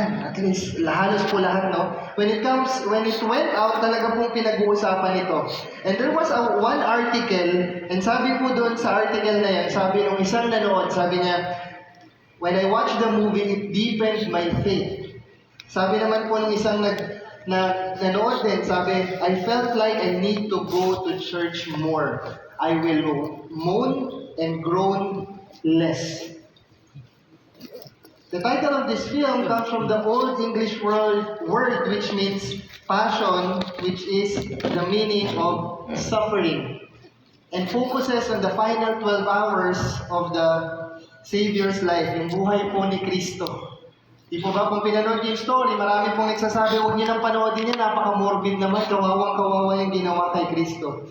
Yan, at least halos po lahat, no? When it went out, talaga pong pinag-uusapan ito. And there was one article, and sabi po doon sa article na yan, sabi nung isang nanood, sabi niya, when I watched the movie, it deepened my faith. Sabi naman po nung isang nanood din, sabi, I felt like I need to go to church more. I will moan and groan less. The title of this film comes from the Old English word which means passion, which is the meaning of suffering, and focuses on the final 12 hours of the Savior's life, yung buhay po ni Kristo. Di po ba kung pinanood yung story, marami pong nagsasabi, huwag niyo nang panoodin yan, napaka-morbid naman, kawawang-kawawa yung ginawa kay Kristo.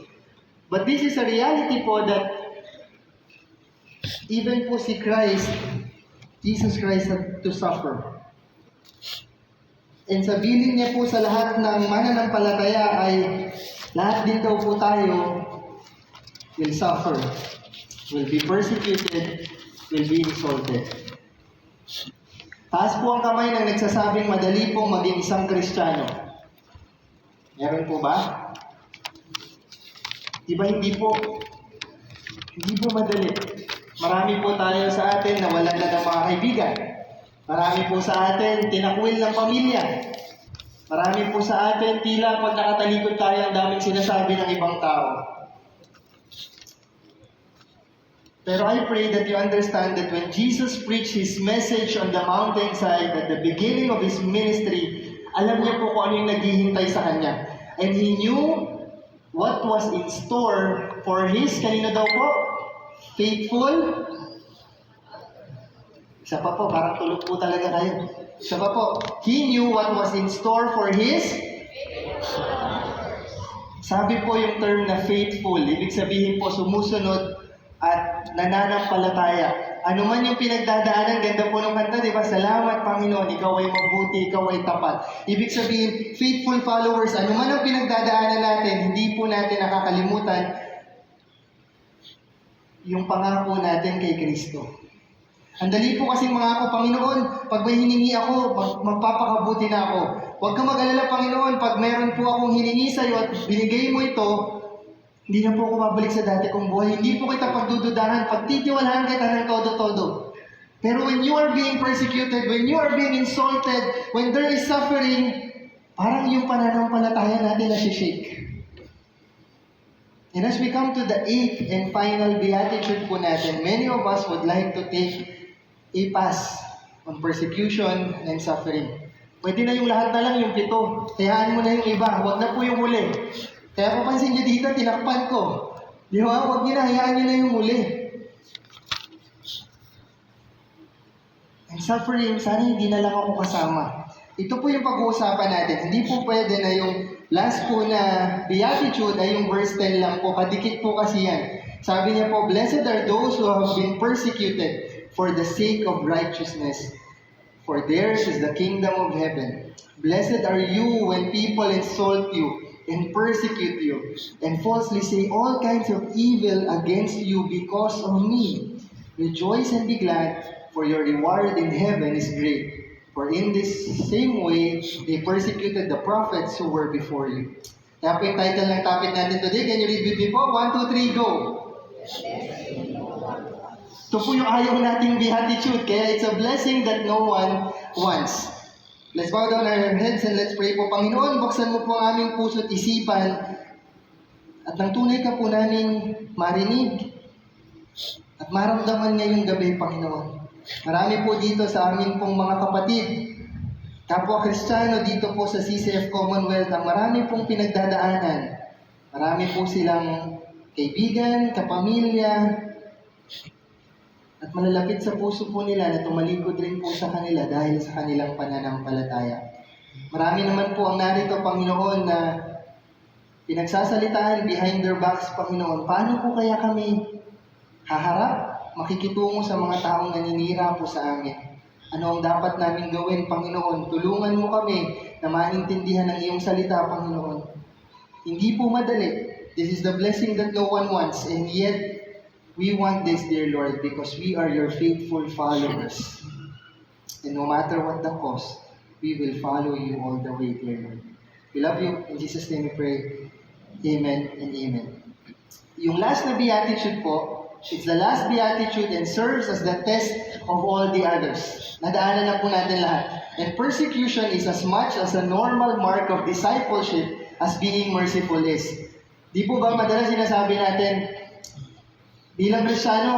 But this is a reality po that even po si Christ, Jesus Christ had to suffer. And sa bilin niya po sa lahat ng mananampalataya ay lahat din daw po tayo will suffer, will be persecuted, will be insulted. Taas po ang kamay ng nagsasabing madali pong maging isang Kristiyano. Meron po ba? Diba hindi po madali. Marami po tayo sa atin na wala na ng mga kaibigan. Marami po sa atin tinakwil ng pamilya. Marami po sa atin tila pag nakatalikod tayo ang daming sinasabi ng ibang tao. Pero I pray that you understand that when Jesus preached His message on the mountainside at the beginning of His ministry, alam niya po kung ano yung naghihintay sa Kanya. And He knew what was in store for His, kanino daw po? Faithful. Isa pa po, parang tulog po talaga kayo. Isa pa po, He knew what was in store for His. Sabi po yung term na faithful, ibig sabihin po sumusunod at nananampalataya. Ano man yung pinagdadaanan, ganda po ng kanta, di ba? Salamat Panginoon, Ikaw ay mabuti, Ikaw ay tapat. Ibig sabihin, faithful followers, ano man ang pinagdadaanan natin, hindi po natin nakakalimutan yung pangako natin kay Kristo. Ang dali po kasing mangako, Panginoon, pag may hiningi ako, magpapakabuti na ako. Huwag ka mag-alala, Panginoon, pag meron po akong hiningi sa iyo at binigay mo ito, hindi na po ako babalik sa dati kong buhay. Hindi po kita pagdududahan, pagtitiwalahan kita ng todo-todo. Pero when you are being persecuted, when you are being insulted, when there is suffering, parang yung pananampalataya natin na-shake. And as we come to the 8th and final beatitude po natin, many of us would like to take a pass on persecution and suffering. Pwede na yung lahat na lang, yung 7. Hayaan mo na yung iba, huwag na po yung huli. Kaya papansin nyo dito, tinakpan ko. Di ba? Huwag nyo na, hayaan nyo na yung huli. And suffering, sana hindi na lang ako kasama. Ito po yung pag-uusapan natin. Hindi po pwede na yung last po na beatitude ay yung verse 10 lang po. Kadikit po kasi yan. Sabi niya po, blessed are those who have been persecuted for the sake of righteousness, for theirs is the kingdom of heaven. Blessed are you when people insult you and persecute you and falsely say all kinds of evil against you because of me. Rejoice and be glad, for your reward in heaven is great. For in this same way, they persecuted the prophets who were before you. Kaya po yung title ng topic natin today. Can you read with me po? 1, 2, 3, go! Ito po yung ayaw nating beatitude. Kaya it's a blessing that no one wants. Let's bow down our heads and let's pray po. Panginoon, buksan mo po ang aming puso at isipan at nang tunay ka po namin marinig at maramdaman ngayong gabi, Panginoon. Marami po dito sa amin pong mga kapatid, kapwa Kristiyano dito po sa CCF Commonwealth, ang marami pong pinagdadaanan. Marami po silang kaibigan, kapamilya, at malalapit sa puso po nila na tumalikod rin po sa kanila dahil sa kanilang pananampalataya. Marami naman po ang narito, Panginoon, na pinagsasalitaan behind their backs, Panginoon. Paano po kaya kami haharap? Makikitungo sa mga taong naninira po sa amin. Ano ang dapat namin gawin, Panginoon? Tulungan mo kami na maintindihan ang iyong salita, Panginoon. Hindi po madali. This is the blessing that no one wants, and yet we want this, dear Lord, because we are your faithful followers. And no matter what the cost, we will follow you all the way, dear Lord. We love you. In Jesus' name we pray. Amen and amen. Yung last na beatitude po, it's the last beatitude and serves as the test of all the others. Nadaanan na po natin lahat. And persecution is as much as a normal mark of discipleship as being merciful is. Di po ba madalas sinasabi natin, bilang Kristiyano,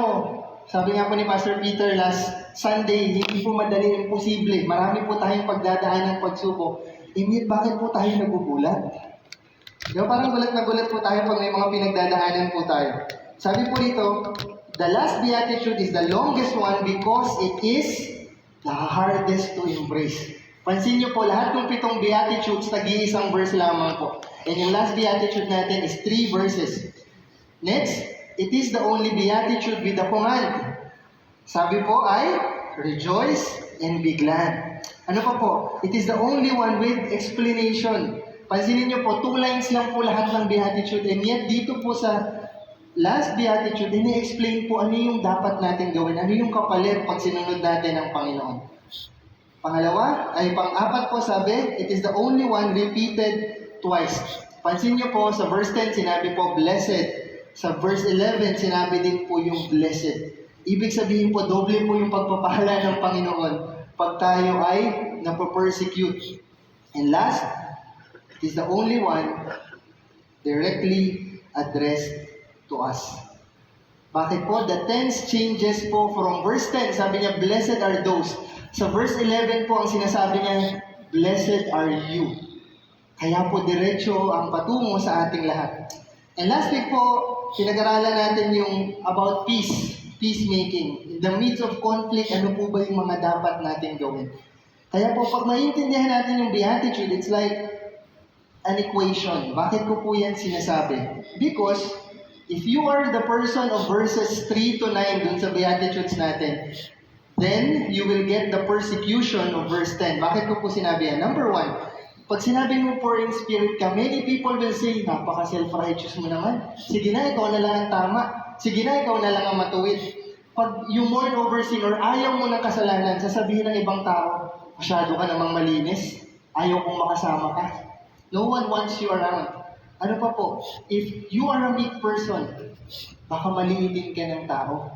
sabi nga po ni Pastor Peter last Sunday, hindi po madali, imposible. Marami po tayong pagdadaan ng pagsubok. Yet, bakit po tayo nagugulat? Diba, parang gulat na gulat po tayo pag may mga pinagdadaanan po tayo. Sabi po dito, the last beatitude is the longest one because it is the hardest to embrace. Pansin niyo po, lahat ng 7 beatitudes, nag-iisang verse lamang po. And yung last beatitude natin is 3 verses. Next, it is the only beatitude with a command. Sabi po ay, rejoice and be glad. Ano pa po? It is the only one with explanation. Pansinin niyo po, 2 lines lang po lahat ng beatitude. And yet, dito po sa last beatitude, ini-explain po ano yung dapat natin gawin. Ano yung kapalit pag sinunod natin ang Panginoon. Pangalawa, ay pang-apat po sabi, it is the only one repeated twice. Pansin niyo po, sa verse 10, sinabi po, blessed. Sa verse 11, sinabi din po yung blessed. Ibig sabihin po, doble po yung pagpapahala ng Panginoon pag tayo ay napopersecute. And last, it is the only one directly addressed to us. Bakit po? The tense changes po from verse 10, sabi niya, blessed are those. Sa verse 11 po, ang sinasabi niya, blessed are you. Kaya po, diretso ang patungo sa ating lahat. And last week po, pinag-aralan natin yung about peace, peacemaking. In the midst of conflict, ano po ba yung mga dapat natin gawin? Kaya po, pag maintindihan natin yung beatitude, it's like an equation. Bakit ko po yan sinasabi? Because, if you are the person of verses 3 to 9 dun sa beatitudes natin, then you will get the persecution of verse 10. Bakit ko po sinabi yan? Number 1, pag sinabi mo poor in spirit ka, many people will say, napaka-self-righteous mo naman. Sige na, ikaw na lang ang tama. Sige na, ikaw na lang ang matuwid. Pag you mourn over sin or ayaw mo ng kasalanan, sasabihin ng ibang tao, masyado ka namang malinis. Ayaw kong makasama ka. No one wants you around. Ano pa po? If you are a meek person, baka maliitin ka ng tao.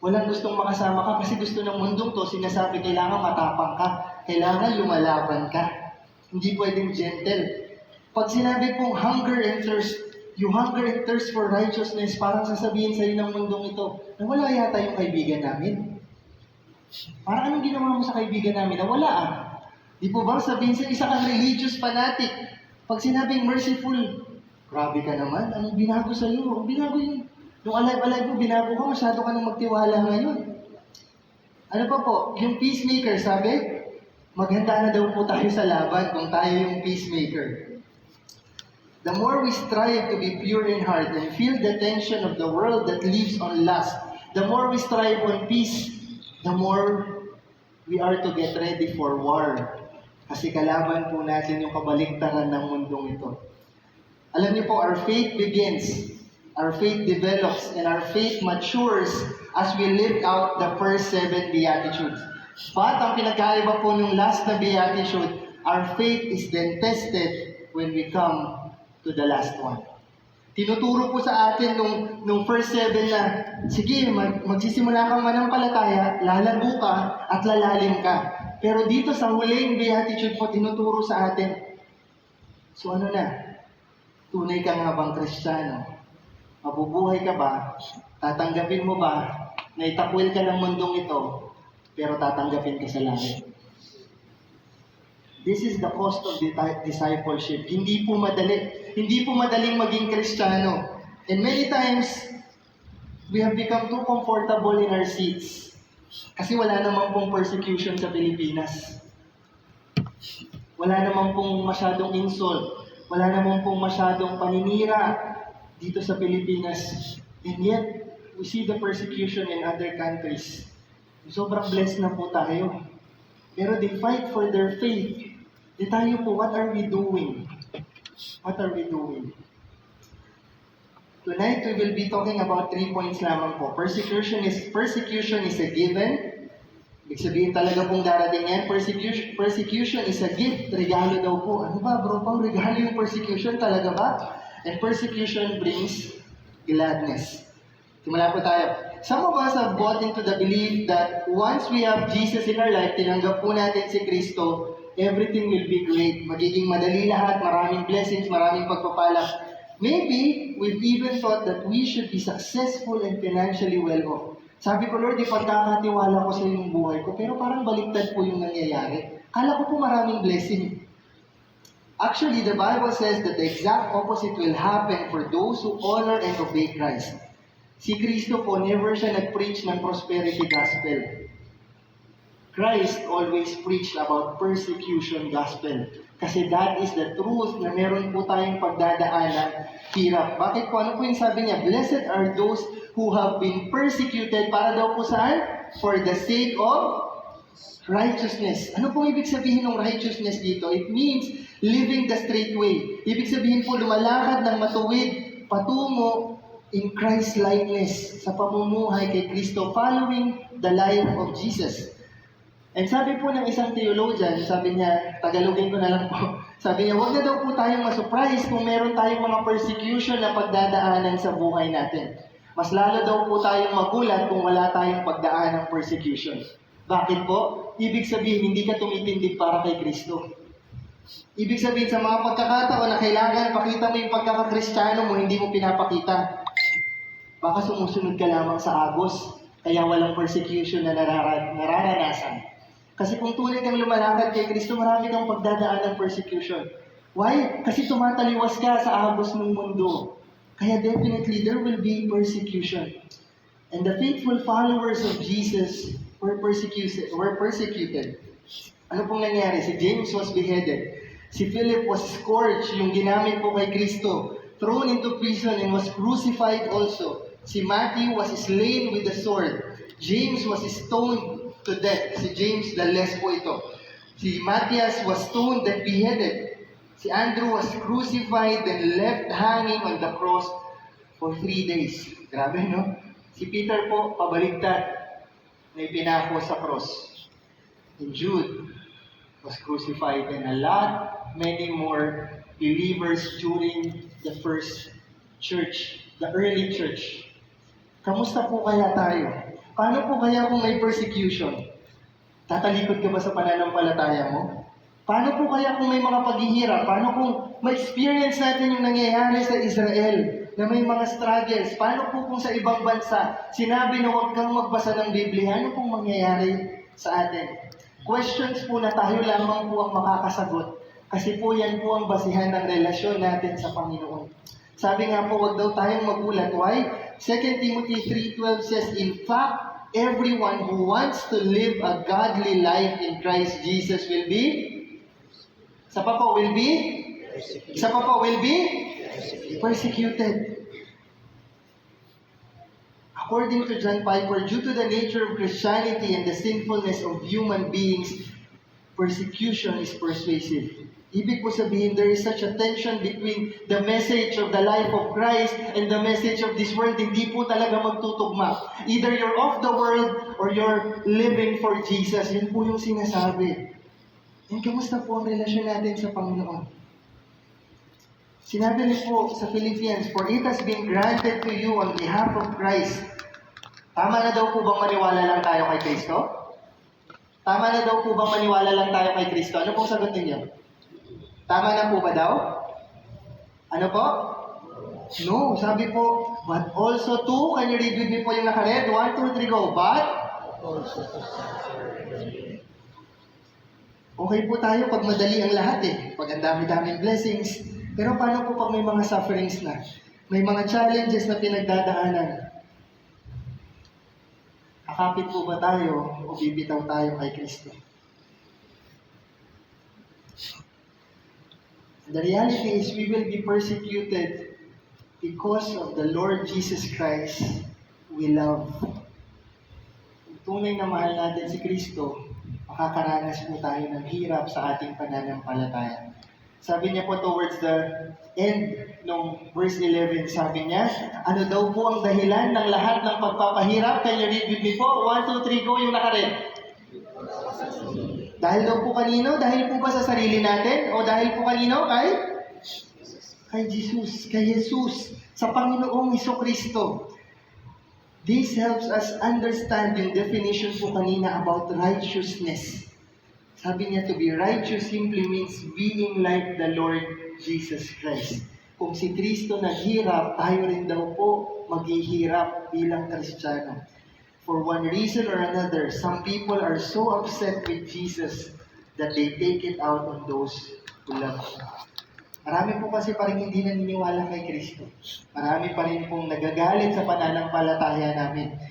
Walang gustong makasama ka kasi gusto ng mundong to, sinasabi kailangan matapang ka, kailangan lumalaban ka. Hindi pwedeng gentle. Pag sinabi pong hunger and thirst, you hunger and thirst for righteousness, parang sasabihin sa'yo ng mundong ito, nawala yata yung kaibigan namin. Parang anong ginawa mo sa kaibigan namin? Nawala ah. Di po ba sabihin sa isa kang religious fanatic, pag sinabing merciful, grabe ka naman, anong binago sa'yo? Ang binago yun. Nung alive-alive mo, binago ka, masyado ka nang magtiwala ngayon. Ano pa po? Yung peacemaker, sabi, maghanda na daw po tayo sa laban kung tayo yung peacemaker. The more we strive to be pure in heart and feel the tension of the world that lives on lust, the more we strive on peace, the more we are to get ready for war. Kasi kalaban po natin yung kabaligtaran ng mundong ito. Alam niyo po, our faith begins, our faith develops, and our faith matures as we live out the first 7 beatitudes. But ang pinagkaiba po nung last na beatitude, our faith is then tested when we come to the last one. Tinuturo po sa atin nung first 7 na, sige, magsisimula kang manampalataya, lalago ka at lalalim ka. Pero dito sa huling beatitude po, tinuturo sa atin, so ano na? Tunay ka nga bang Kristiyano? Mabubuhay ka ba? Tatanggapin mo ba na itakwil ka ng mundong ito, pero tatanggapin ka sa langit? This is the cost of discipleship. Hindi po madali. Hindi po madaling maging Kristiyano. And many times, we have become too comfortable in our seats. Kasi wala namang pong persecution sa Pilipinas. Wala namang pong masyadong insult. Wala namang pong masyadong paninira dito sa Pilipinas. And yet, we see the persecution in other countries. Sobrang blessed na po tayo. Pero they fight for their faith. Di tayo po, what are we doing? What are we doing? Tonight, we will be talking about 3 points lamang po. Persecution is a given. Ibig sabihin talaga pong darating yan, persecution is a gift, regalo daw po. Ano ba bro, pang regalo yung persecution, talaga ba? And persecution brings gladness. Simula po tayo. Some of us have bought into the belief that once we have Jesus in our life, tinanggap po natin si Kristo, everything will be great. Magiging madali lahat, maraming blessings, maraming pagpapala. Maybe we've even thought that we should be successful and financially well off. Sabi ko, Lord, ipagkakatiwala ko sa yung buhay ko, pero parang baliktad po yung nangyayari. Kala ko po maraming blessing. Actually, the Bible says that the exact opposite will happen for those who honor and obey Christ. Si Kristo po, never siya nag-preach ng prosperity gospel. Christ always preached about persecution gospel. Kasi that is the truth na meron po tayong pagdadaanan, hirap. Bakit po? Ano po yung sabi niya? Blessed are those who have been persecuted para daw po saan? For the sake of righteousness. Ano pong ibig sabihin ng righteousness dito? It means living the straight way. Ibig sabihin po lumalakad ng matuwid patungo in Christ-likeness sa pamumuhay kay Kristo, following the life of Jesus. And sabi po ng isang theologian, sabi niya, Tagalogin ko na lang po, sabi niya, huwag na daw po tayong masurprise kung meron tayong mga persecution na pagdadaanan sa buhay natin. Mas lalo daw po tayong magulat kung wala tayong pagdaan ng persecution. Bakit po? Ibig sabihin, hindi ka tumitindig para kay Kristo. Ibig sabihin, sa mga pagkakataon na kailangan pakita mo yung pagkakakristyano mo, hindi mo pinapakita. Baka sumusunod ka lamang sa agos, kaya walang persecution na nararanasan. Kasi kung tunay kang lumalakad kay Kristo, marami kang pagdadaan ng persecution. Why? Kasi tumataliwas ka sa agos ng mundo. Kaya definitely, there will be persecution. And the faithful followers of Jesus were persecuted. Ano pong nangyari? Si James was beheaded. Si Philip was scourged, yung ginamit po kay Kristo, thrown into prison and was crucified also. Si Matthew was slain with the sword. James was stoned to death. Si James, the less po ito. Si Matthias was stoned and beheaded. Si Andrew was crucified and left hanging on the cross for 3 days. Grabe, no? Si Peter po, pabaligtad, na ipinako sa cross. And Jude was crucified, and many more believers during the first church, the early church. Kamusta po kaya tayo? Paano po kaya kung may persecution? Tatalikod ka ba sa pananampalataya mo? Paano po kaya kung may mga paghihirap? Paano kung ma-experience natin yung nangyayari sa Israel na may mga struggles? Paano po kung sa ibang bansa sinabi na huwag kang magbasa ng Biblia? Ano pong mangyayari sa atin? Questions po na tayo lamang po ang makakasagot. Kasi po yan po ang basihan ng relasyon natin sa Panginoon. Sabi nga po, huwag daw tayong magulat. Why? 2 Timothy 3:12 says, in fact, everyone who wants to live a godly life in Christ Jesus will be? Isa pa po, will be? Isa pa po, will be? Persecuted. According to John Piper, due to the nature of Christianity and the sinfulness of human beings, persecution is persuasive. Ibig po sabihin, there is such a tension between the message of the life of Christ and the message of this world. Hindi po talaga magtutugma. Either you're of the world or you're living for Jesus. Yun po yung sinasabi. And kamusta po ang relasyon natin sa Panginoon? Sinabi niyo po sa Philippians, for it has been granted to you on behalf of Christ. Tama na daw po bang maniwala lang tayo kay Kristo? Tama na daw po bang maniwala lang tayo kay Kristo? Ano pong sagot ninyo? Tama na po ba daw? Ano po? No, sabi po, but also to, can you read with me po yung nakaread? 1, 2, 3, go. But? Okay po tayo pag madali ang lahat eh. Pag ang dami-daming blessings. Pero paano po pag may mga sufferings na? May mga challenges na pinagdadaanan? Akapit po ba tayo o bibitaw tayo kay Kristo? The reality is we will be persecuted because of the Lord Jesus Christ we love. Kung tunay na mahal natin si Kristo, makakaranas po tayo ng hirap sa ating pananampalataya. Sabi niya po towards the end ng verse 11, sabi niya, ano daw po ang dahilan ng lahat ng pagpapahirap? Can you read with me po? 1, 2, 3, go yung nakaread. Dahil daw po kanino? Dahil po ba sa sarili natin? O dahil po kanino? Kay Jesus, sa Panginoong Hesukristo. This helps us understand yung definition po kanina about righteousness. Sabi niya, to be righteous simply means being like the Lord Jesus Christ. Kung si Kristo naghirap, tayo rin daw po maghihirap bilang Kristiyano. For one reason or another, some people are so upset with Jesus that they take it out on those who love Him. Marami po kasi pa rin hindi naniniwala kay Kristo. Marami pa rin pong nagagalit sa pananampalataya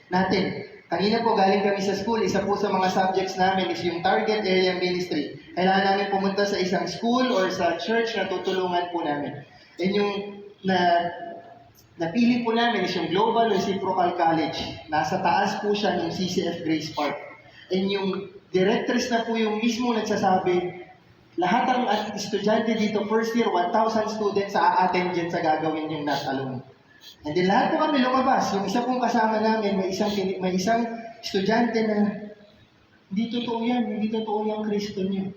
natin. Kanina po galing kami sa school, isa po sa mga subjects namin is yung target area ministry. Kailangan namin pumunta sa isang school or sa church na tutulungan po namin. And yung napili po namin is yung Global Reciprocal College. Nasa taas po siya ng CCF Grace Park. And yung directress na po yung mismo nagsasabi, lahat ng estudyante dito, first year, 1,000 students a-attend dyan sa gagawin yung not alone. And then lahat po kami lumabas. Yung isa pong kasama namin, may isang estudyante na, hindi totoo yung Kristo niyo.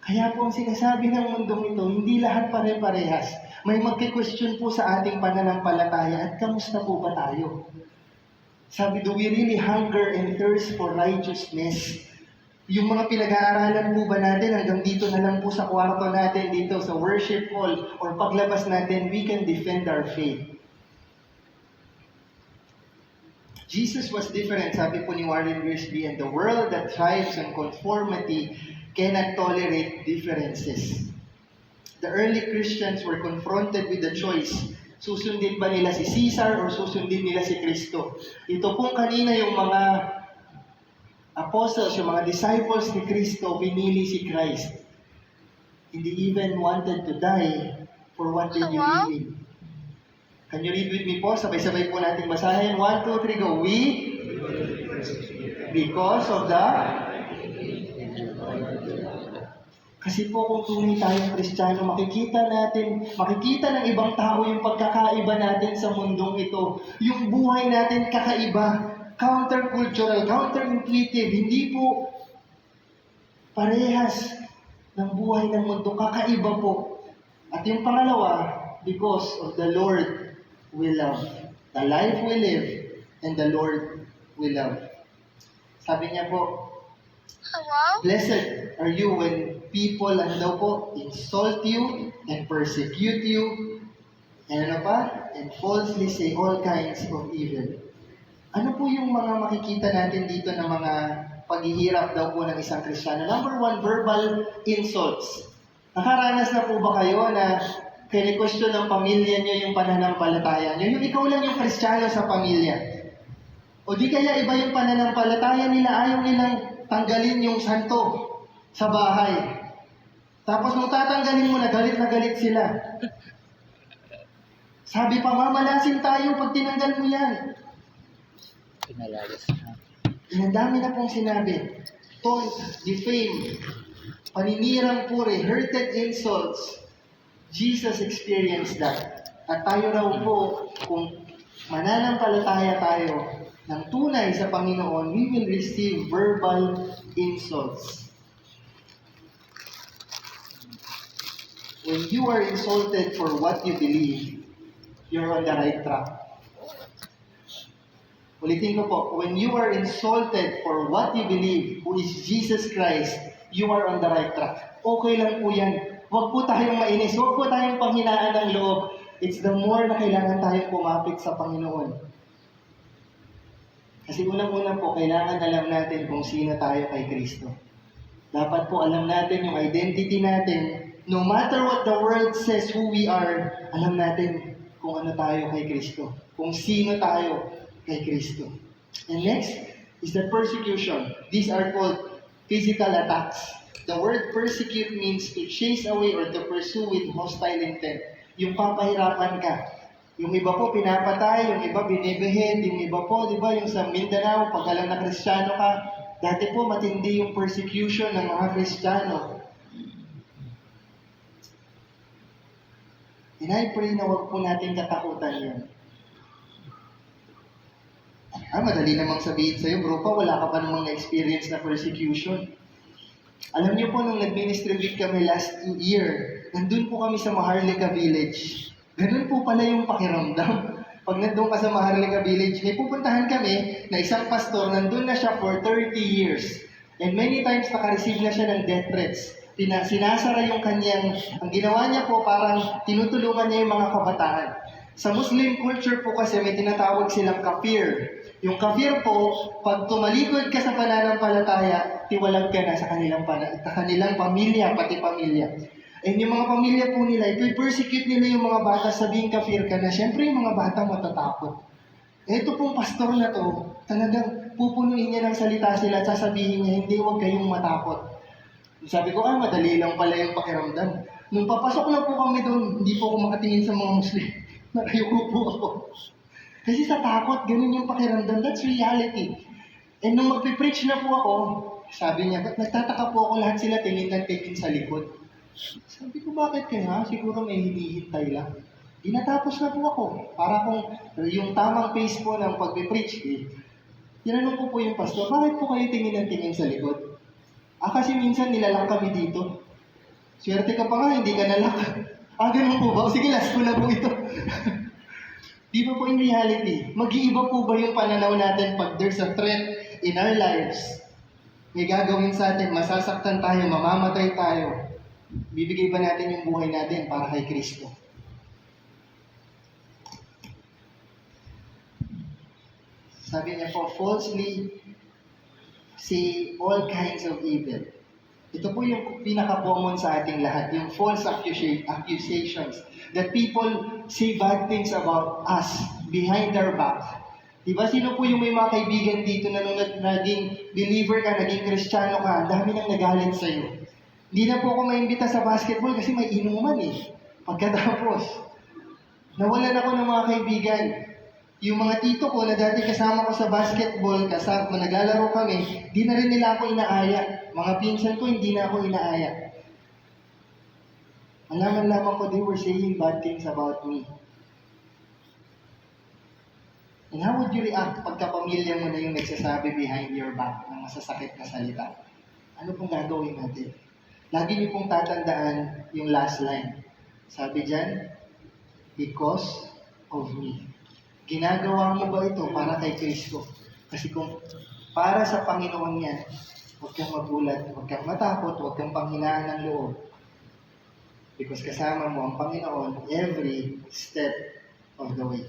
Kaya po ang sinasabi ng mundong ito, hindi lahat pare-parehas. May magki-question po sa ating pananampalataya at kamusta po ba tayo? Sabi, do we really hunger and thirst for righteousness? Yung mga pinag-aaralan po ba natin hanggang dito na lang po sa kwarto natin, dito sa worship hall, or paglabas natin, we can defend our faith. Jesus was different, sabi po ni Warren Wiersbe, and the world that thrives on conformity cannot tolerate differences. The early Christians were confronted with the choice, susundin ba nila si Caesar or susundin nila si Kristo? Ito pong kanina yung mga apostles, yung mga disciples ni Kristo, pinili si Christ. Hindi even wanted to die for what they believe in. Can you read with me po? Sabay-sabay po natin basahin. 1, 2, 3, go. We, because of the... Kasi po kung tunay tayong Kristiyano, makikita ng ibang tao yung pagkakaiba natin sa mundong ito. Yung buhay natin kakaiba. Countercultural, counterintuitive, hindi po parehas ng buhay ng mundo, kakaiba po. At yung pangalawa, because of the Lord we love. The life we live and the Lord we love. Sabi niya po, blessed are you when people, insult you and persecute you, and falsely say all kinds of evil. Ano po yung mga makikita natin dito na mga paghihirap daw po ng isang Kristiyano? Number 1, verbal insults. Nakaranas na po ba kayo na kini-question ng pamilya niyo yung pananampalataya niyo? Yung ikaw lang yung Kristiyano sa pamilya. O di kaya iba yung pananampalataya nila, ayaw nilang tanggalin yung santo sa bahay. Tapos nung tatanggalin mo, na galit sila. Sabi pa, mamalasin tayo pag tinanggal mo yan. Pinalayas na. Ang dami na pong sinabi. Taunt, defame, paninirang puri, hurted insults. Jesus experienced that. At tayo raw po, kung mananampalataya tayo ng tunay sa Panginoon, we will receive verbal insults. When you are insulted for what you believe, you're on the right track. Ulitin ko po, when you are insulted for what you believe, who is Jesus Christ, you are on the right track. Okay lang po yan. Huwag po tayong mainis, huwag po tayong panghinaan ng loob. It's the more na kailangan tayong kumapit sa Panginoon. Kasi unang-una po, kailangan alam natin kung sino tayo kay Kristo. Dapat po alam natin yung identity natin. No matter what the world says who we are, alam natin kung ano tayo kay Kristo. Kung sino tayo kay Kristo. And next is the persecution. These are called physical attacks. The word persecute means to chase away or to pursue with hostile intent. Yung papahirapan ka. Yung iba po pinapatay, yung iba binibehead, yung iba po, di ba, yung sa Mindanao, pag alam na Kristiyano ka, dati po matindi yung persecution ng mga Kristiyano. And I pray na wag po natin katakutan yun. Madali namang sabihin sa'yo, bro pa, wala ka pa namang na-experience na persecution. Alam niyo po, nung nag-ministry week kami last year, nandun po kami sa Maharlika Village. Ganun po pala yung pakiramdam. Pag nandun ka sa Maharlika Village, may pupuntahan kami na isang pastor, nandun na siya for 30 years. And many times naka-receive na siya ng death threats. Sinasara yung kanyang, ang ginawa niya po parang tinutulungan niya yung mga kabataan. Sa Muslim culture po kasi may tinatawag silang kafir. Yung kafir po, pag tumalikod ka sa pananampalataya, tiwalag ka na sa kanilang pamilya, pati pamilya. And yung mga pamilya po nila, i-persecute nila yung mga bata, sabihin kafir ka na, syempre yung mga bata matatakot. Ito pong pastor na to, talagang pupunuin niya ng salita sila at sasabihin niya, hindi, huwag kayong matakot. Sabi ko, madali lang pala yung pakiramdam. Nung papasok na po kami doon, hindi po ako makatingin sa mga Muslim. Nakayuko po ako. Kasi sa takot, ganun yung pakiramdam. That's reality. And nung magpipreach na po ako, sabi niya, ba't nagtataka po ako lahat sila tingin ng tingin sa likod? Sabi ko, bakit kaya? Siguro may hinihintay lang. Inatapos na po ako. Para kung yung tamang pace po ng pagpipreach, tinanong ko po yung pastor, bakit po kayo tingin ng tingin sa likod? Kasi minsan nilalang kami dito. Swerte ka pa nga, hindi ka nalak. Ganun po ba? Sige, last ko na po ito. Di ba po in reality, mag-iiba po ba yung pananaw natin pag there's a threat in our lives? May gagawin sa atin, masasaktan tayo, mamamatay tayo. Bibigay ba natin yung buhay natin para kay Kristo? Sabi niya po, falsely say all kinds of evil. Ito po yung pinaka-common sa ating lahat, yung false accusations that people say bad things about us behind our back. Diba? Sino po yung may mga kaibigan dito na nung naging believer ka, naging Kristiyano ka, ang dami nang nagalit sa'yo. Hindi na po ako maimbita sa basketball kasi may inuman Pagkatapos, nawalan ako ng mga kaibigan. Yung mga tito ko na dati kasama ko sa basketball, kasama naglalaro kami, di na rin nila ako inaaya. Mga pinsan ko, hindi na ako inaaya. Alaman lamang ko, they were saying bad things about me. And how would you react pagka pamilya mo na yung nagsasabi behind your back ng masasakit na salita? Ano pong gagawin natin? Lagi niyo pong tatandaan yung last line. Sabi dyan, because of me. Ginagawa mo ba ito para kay Kristo? Kasi kung para sa Panginoon yan, huwag kang magulat, huwag kang matakot, huwag kang panghinaan ng loob. Because kasama mo ang Panginoon every step of the way.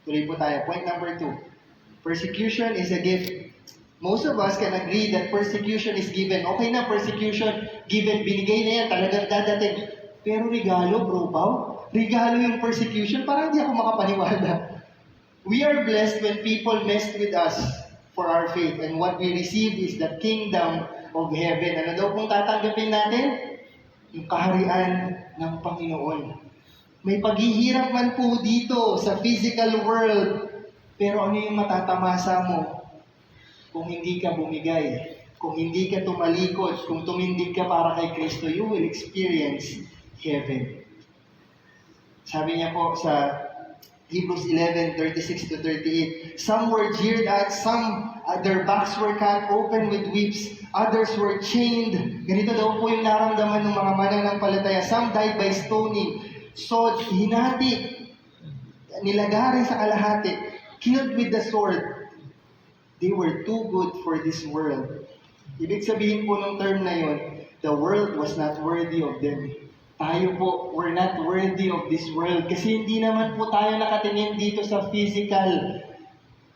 Tuloy po tayo. Point number 2. Persecution is a gift. Most of us can agree that persecution is given. Okay na, persecution given. Binigay na yan, talagang dadating. Pero regalo, bro, Pao? Regalo yung persecution? Parang hindi ako makapaniwala. We are blessed when people messed with us for our faith. And what we receive is the kingdom of heaven. Ano daw kung tatanggapin natin? Yung kaharian ng Panginoon. May paghihirap man po dito sa physical world. Pero ano yung matatamasa mo kung hindi ka bumigay? Kung hindi ka tumalikod? Kung tumindig ka para kay Kristo, you will experience heaven. Sabi niya po sa Hebrews 11:36-38. Some were jeered at, some their backs were cut open with whips, others were chained. Ganito daw po yung naramdaman ng mga mananampalataya. Some died by stoning, sawed, hinati, nilagari sa kalahati, killed with the sword. They were too good for this world. Ibig sabihin po ng term na yun, the world was not worthy of them. Tayo po, we're not worthy of this world. Kasi hindi naman po tayo nakatingin dito sa physical,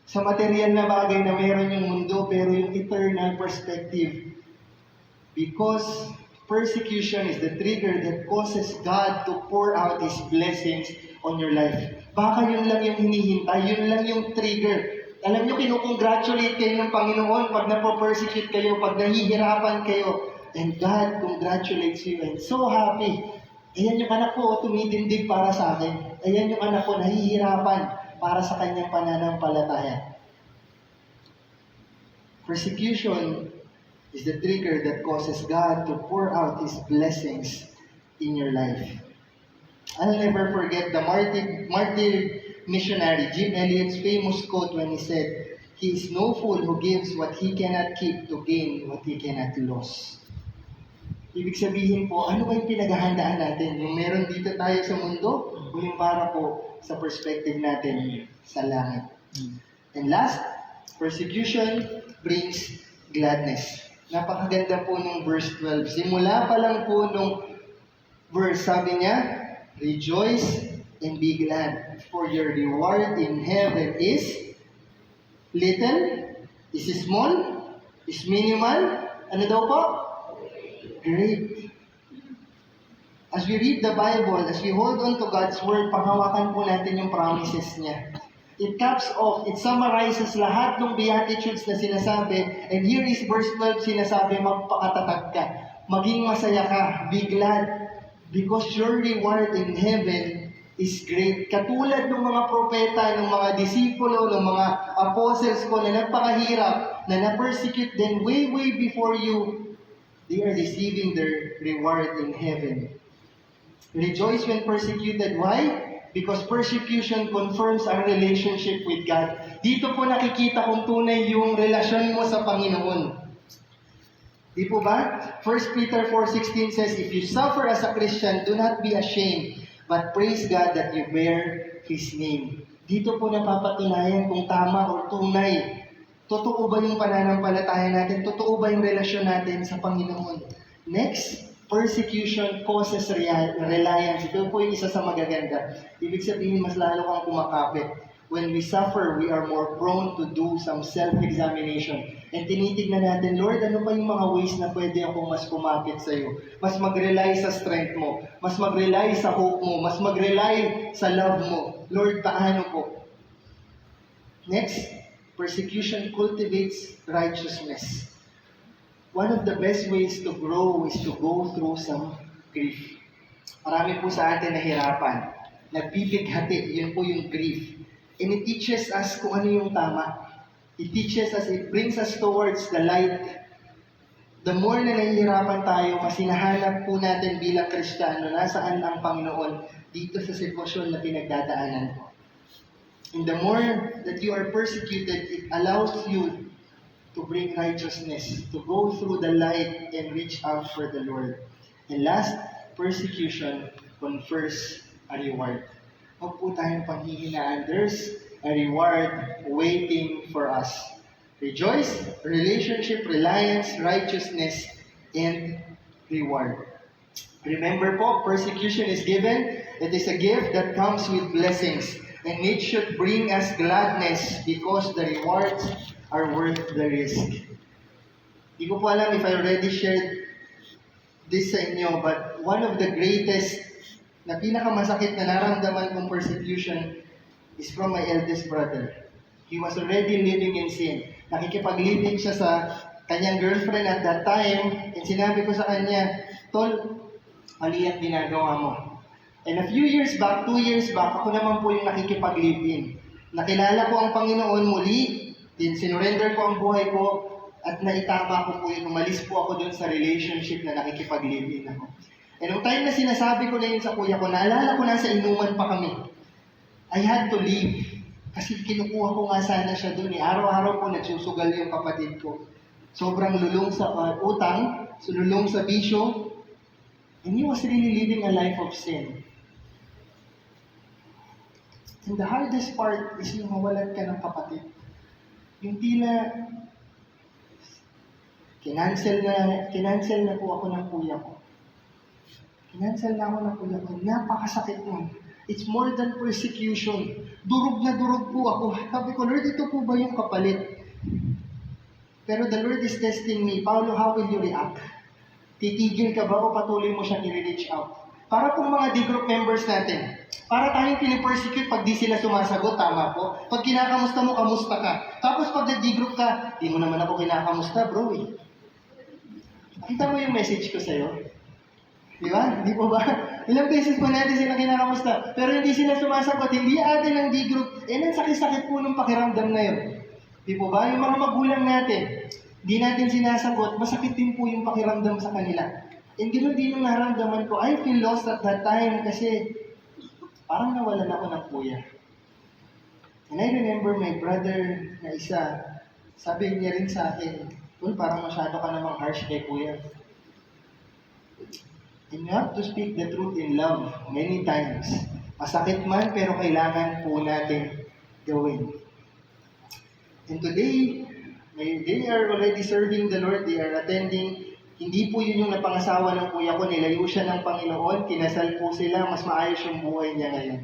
sa material na bagay na meron yung mundo, pero yung eternal perspective. Because persecution is the trigger that causes God to pour out His blessings on your life. Baka yun lang yung hinihintay, yun lang yung trigger. Alam nyo, kinukongratulate kayo ng Panginoon pag napo-persecute kayo, pag nahihirapan kayo. And God congratulates you and so happy. Ayan yung anak ko, tumitindig para sa akin. Ayan yung anak ko, nahihirapan para sa kanyang pananampalataya. Persecution is the trigger that causes God to pour out His blessings in your life. I'll never forget the martyr missionary, Jim Elliot's famous quote when he said, He is no fool who gives what he cannot keep to gain what he cannot lose. Ibig sabihin po, ano ba yung pinaghahandaan natin? Yung meron dito tayo sa mundo o yung para po sa perspective natin sa langit? And last, persecution brings gladness. Napakaganda po nung verse 12. Simula pa lang po nung verse, sabi niya, rejoice and be glad, for your reward in heaven is little, is small, is minimal, ano daw po? Great. As we read the Bible, as we hold on to God's Word, panghawakan po natin yung promises niya. It caps off, it summarizes lahat ng Beatitudes na sinasabi, and here is verse 12, sinasabi, magpakatatag ka, maging masaya ka, be glad, because your reward in heaven is great. Katulad ng mga propeta, ng mga disipulo, ng mga apostles ko na nagpakahirap, na na-persecute them way before you, they are receiving their reward in heaven. Rejoice when persecuted. Why? Because persecution confirms our relationship with God. Dito po nakikita kung tunay yung relasyon mo sa Panginoon. Di po ba? 1 Peter 4:16 says, if you suffer as a Christian, do not be ashamed, but praise God that you bear His name. Dito po napapatunayan kung tama o tunay. Totoo ba yung pananampalataya natin? Totoo ba yung relasyon natin sa Panginoon? Next, persecution causes reliance. Ito po yung isa sa magaganda. Ibig sabihin, mas lalo kang kumakapit. When we suffer, we are more prone to do some self-examination. And tinitignan natin, Lord, ano pa yung mga ways na pwede akong mas kumapit sa iyo? Mas mag-rely sa strength mo. Mas mag-rely sa hope mo. Mas mag-rely sa love mo. Lord, paano po? Next, persecution cultivates righteousness. One of the best ways to grow is to go through some grief. Marami po sa atin nahirapan. Nagbibighati, yun po yung grief. And it teaches us kung ano yung tama. It teaches us, it brings us towards the light. The more na nahihirapan tayo, mas hinahanap po natin bilang Kristiyano, nasaan ang Panginoon dito sa sitwasyon na pinagdadaanan ko. And the more that you are persecuted, it allows you to bring righteousness, to go through the light and reach out for the Lord. And last, persecution confers a reward. Huwag po tayong panghihinaan. There's a reward waiting for us. Rejoice, relationship, reliance, righteousness, and reward. Remember po, persecution is given. It is a gift that comes with blessings. And it should bring us gladness because the rewards are worth the risk. Hindi ko po alam if I already shared this sa inyo, but one of the greatest na pinakamasakit na naramdaman kong persecution is from my eldest brother. He was already living in sin. Nakikipag-living siya sa kanyang girlfriend at that time, and sinabi ko sa kanya, Tol, mali ang ginagawa mo. And a few years back, 2 years back, ako naman po yung nakikipag-live-in. Nakilala ko ang Panginoon muli, din sinurrender ko ang buhay ko, at naitama ko po yun, umalis po ako dun sa relationship na nakikipag-live-in ako. And nung time na sinasabi ko na yun sa kuya ko, naalala ko nasa inuman pa kami. I had to leave. Kasi kinukuha ko nga sana siya dun eh. Araw-araw po nagsusugal yung kapatid ko. Sobrang lulong sa utang, lulong sa bisyo, and he was really living a life of sin. And the hardest part is yung mawalan ka ng kapatid. Yung tila, kinancel na po ako ng kuya ko. Kinancel na ako ng kuya ko. Napakasakit nun. It's more than persecution. Durog na durog po ako. Sabi ko, Lord, ito po ba yung kapalit? Pero the Lord is testing me. Paulo, how will you react? Titigil ka ba o patuloy mo siyang i-reach out? Para pong mga D-group members natin, para tayong pinipersecute pag di sila sumasagot, tama po. Pag kinakamusta mo, kamusta ka. Tapos pag nag-D-group ka, di mo naman ako kinakamusta, bro eh. Nakita mo yung message ko sa'yo? Di ba? Di po ba? Ilang beses pa natin sila kinakamusta. Pero hindi sila sumasagot, hindi atin ang D-group. Ang sakit-sakit po ng pakiramdam na yun. Di po ba? Yung mga magulang natin, di natin sinasagot, masakit din po yung pakiramdam sa kanila. And ganoon din yung naramdaman ko, I feel lost at that time kasi parang nawalan ako ng kuya. And I remember my brother na isa, Sabi niya rin sa akin, "Uy, parang masyado ka namang harsh kay kuya." And you have to speak the truth in love many times. Masakit man, pero kailangan po natin gawin. And today, they are already serving the Lord. They are attending. Hindi po yun yung napangasawa ng kuya ko. Nilayo siya ng Panginoon. Kinasal po sila. Mas maayos yung buhay niya ngayon.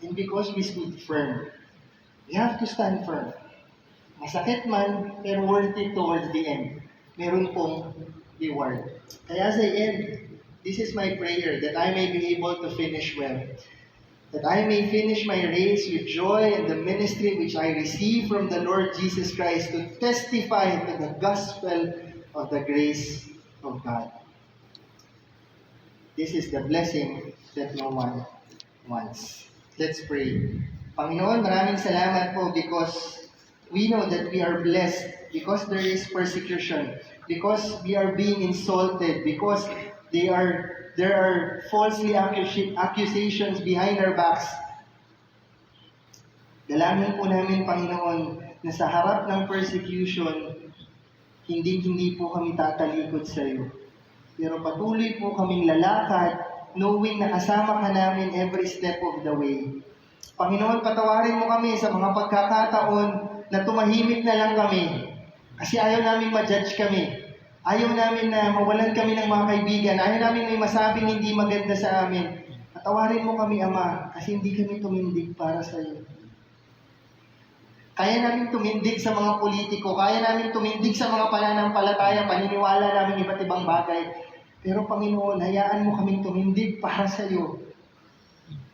And because we stood firm, we have to stand firm. Masakit man, pero worth it towards the end. Meron pong reward. Kaya as I end, this is my prayer that I may be able to finish well. That I may finish my race with joy and the ministry which I receive from the Lord Jesus Christ to testify to the gospel of the grace of God. This is the blessing that no one wants. Let's pray. Panginoon, maraming salamat po because we know that we are blessed because there is persecution, because we are being insulted, because there are falsely accusations behind our backs. Dalangin po namin, Panginoon, na sa harap ng persecution, hindi po kami tatalikod sa iyo. Pero patuloy po kaming lalakad, knowing na kasama ka namin every step of the way. Panginoon, patawarin mo kami sa mga pagkakataon na tumahimik na lang kami. Kasi ayaw namin ma-judge kami. Ayaw namin na mawalan kami ng mga kaibigan. Ayaw namin may masabing hindi maganda sa amin. Patawarin mo kami, Ama, kasi hindi kami tumindig para sa iyo. Kaya namin tumindig sa mga politiko. Kaya namin tumindig sa mga pananampalataya, paniniwala namin iba't ibang bagay. Pero Panginoon, hayaan mo kaming tumindig para sa iyo.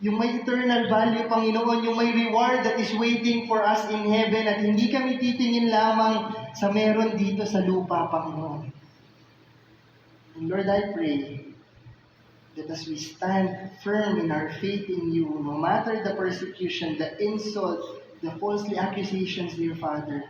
Yung may eternal value, Panginoon, yung may reward that is waiting for us in heaven at hindi kami titingin lamang sa meron dito sa lupa, Panginoon. And Lord, I pray that as we stand firm in our faith in you, no matter the persecution, the insult, the falsely accusations, dear Father,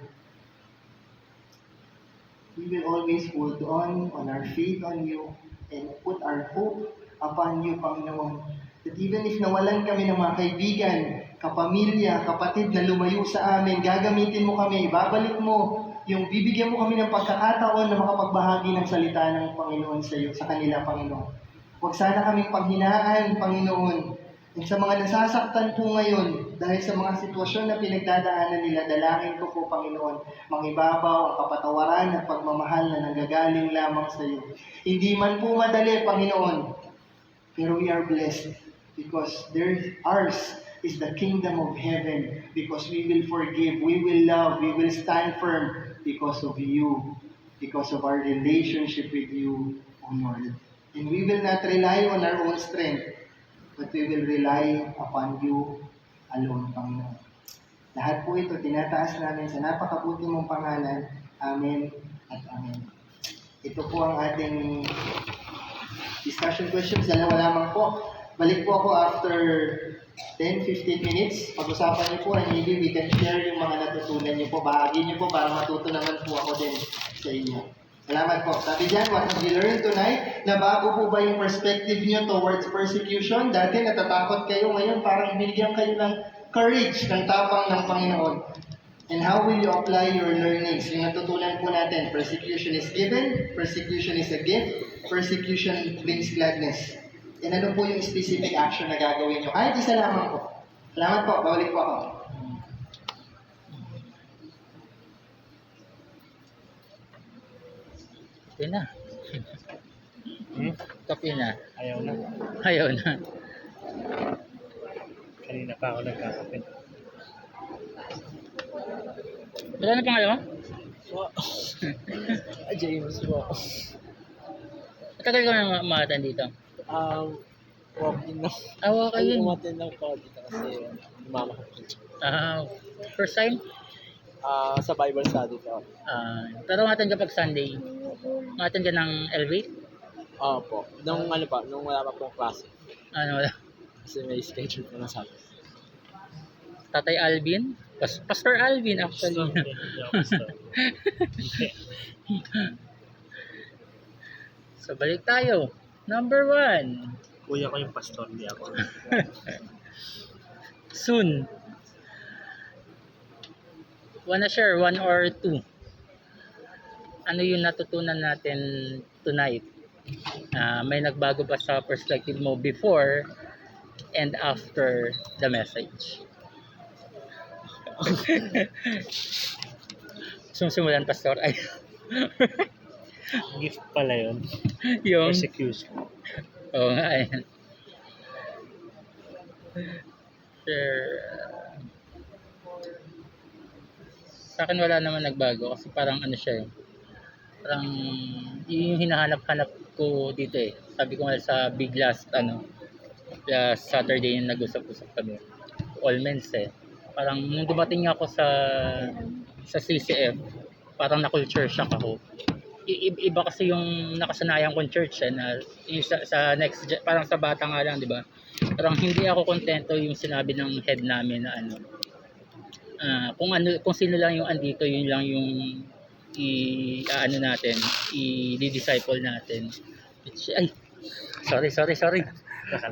we will always hold on our faith on you and put our hope upon you, Panginoon. That even if nawalan kami ng mga kaibigan, kapamilya, kapatid na lumayo sa amin, gagamitin mo kami, babalik mo, bibigyan mo kami ng pagkakataon na makapagbahagi ng salita ng Panginoon sa iyo, sa kanila, Panginoon. Huwag sana kaming panghinaan, Panginoon. At sa mga nasasaktan po ngayon, dahil sa mga sitwasyon na pinagdadaanan nila, dalangin ko po, Panginoon, mangibabaw ang kapatawaran at pagmamahal na nanggagaling lamang sa iyo. Hindi man po madali, Panginoon, pero we are blessed because ours is the kingdom of heaven, because we will forgive, we will love, we will stand firm because of you, because of our relationship with you, O Lord. And we will not rely on our own strength, but we will rely upon you alone, Panginoon. Lahat po ito, tinataas namin sa napakabuti mong pangalan. Amen at amen. Ito po ang ating discussion questions. Dalawa lamang po. Balik po ako after 10-15 minutes. Pag-usapan niyo po and maybe we can share yung mga natutunan niyo po. Bahagi niyo po para matuto naman po ako din sa inyo. Salamat po. Sabi dyan, what have you learned tonight? Nabago po ba yung perspective niyo towards persecution? Dati natatakot kayo, ngayon parang binigyan kayo ng courage, ng tapang ng Panginoon. And how will you apply your learnings? Yung natutunan po natin, persecution is given, persecution is a gift, persecution brings gladness. And ano po yung specific action na gagawin nyo? Kahit isa lamang po. Salamat po, balik po ako. Kape na. Kape na. Ayaw na. Ayaw na. Kanina pa ako nagkakape. Wala na pangalan mo? James po. Matagal ka na umaatan dito? Walk-in na. Awa ka Ay, yun. umatin lang po dito kasi mama ko. First time? Sa Bible study po. Pero umaatan ka pag Sunday. Umaatan ka ng LV? Po. Nung nung wala pa pong klase. Ano wala? Kasi may schedule po na sa akin. Tatay Alvin? Pastor Alvin actually. So balik tayo. Number 1. Kuya ko yung pastor, di ako. Soon. Wanna share one or two? Ano yung natutunan natin tonight? May nagbago ba sa perspective mo before and after the message? Sumusimulan, Pastor. Ay, Gift pala yun. yung... Persecution. Oo nga eh. Share. Sa akin wala naman nagbago kasi parang ano siya eh. Parang yun yung hinahanap-hanap ko dito eh. Sabi ko nga sa big last Saturday yung nag-usap-usap kami. All men's eh. Parang nung dumating ako sa CCF, parang na-culture shock ako. Iba kasi yung nakasanayan kong church na yung sa next parang sa bata nga lang, di ba? Parang hindi ako kontento yung sinabi ng head namin na kung sino lang yung andito, yun lang yung i-disciple natin. Ay, sorry. Nakala